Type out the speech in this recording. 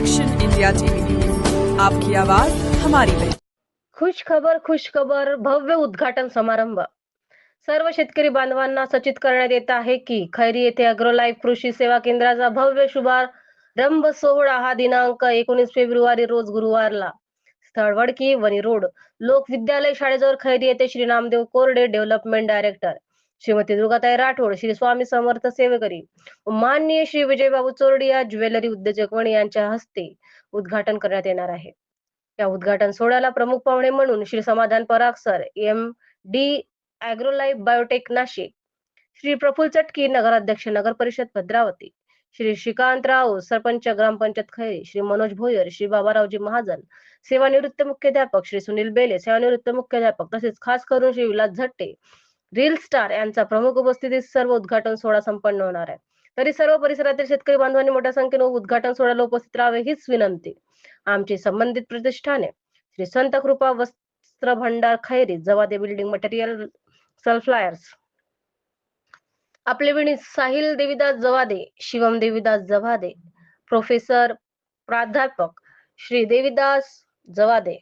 Action India TV news, आपकी आवाज हमारी पहचान। खुश खबर भव्य उद्घाटन समारंभ। सर्व शेतकरी बांधवांना सूचित करण्यात येत आहे की खैरी येथे अॅग्रोलाइफ कृषी सेवा केंद्राचा भव्य शुभारंभ सोहळा हा दिनांक 19 फेब्रुवारी रोज गुरुवारला स्थळ वडकी वनी रोड लोक विद्यालय शाळेजवळ खैरी येथे श्री नामदेव कोरडे डेव्हलपमेंट डायरेक्टर, श्रीमती दुर्गाताई राठोड, श्री स्वामी समर्थ सेवेकरी, माननीय श्री विजयबाबू चोरडिया ज्वेलरी उद्योजक वणी यांच्या हस्ते उद्घाटन करण्यात येणार आहे। या उद्घाटन सोहळ्याला प्रमुख पाहुणे म्हणून Shri Samadhan Parag sir, MD Agrolife biotech Nashik, Shri Praful Chatki नगराध्यक्ष नगर परिषद भद्रावती, श्री श्रीकांत राव सरपंच ग्रामपंचायत खैरी, श्री मनोज भोयर, श्री बाबारावजी महाजन सेवानिवृत्त मुख्याध्यापक, श्री सुनील बेले सेवानिवृत्त मुख्याध्यापक, तसेच खास करून श्री विलास झट्टे रील स्टार यांचा प्रमुख उपस्थितीत सर्व उद्घाटन सोहळा संपन्न होणार आहे। तरी सर्व परिसरातील शेतकरी बांधवांनी मोठ्या संख्येने उद्घाटन सोहळ्याला उपस्थित राहावे हीच विनंती। आमची संबंधित प्रतिष्ठाने श्री संत कृपा वस्त्र भंडार खैरी, जवादे बिल्डिंग मटेरियल सल्फ्लायर्स, आपले विणीत साहिल देवीदास जवादे, शिवम देवीदास जवादे, प्रोफेसर प्राध्यापक श्री देवीदास जवादे,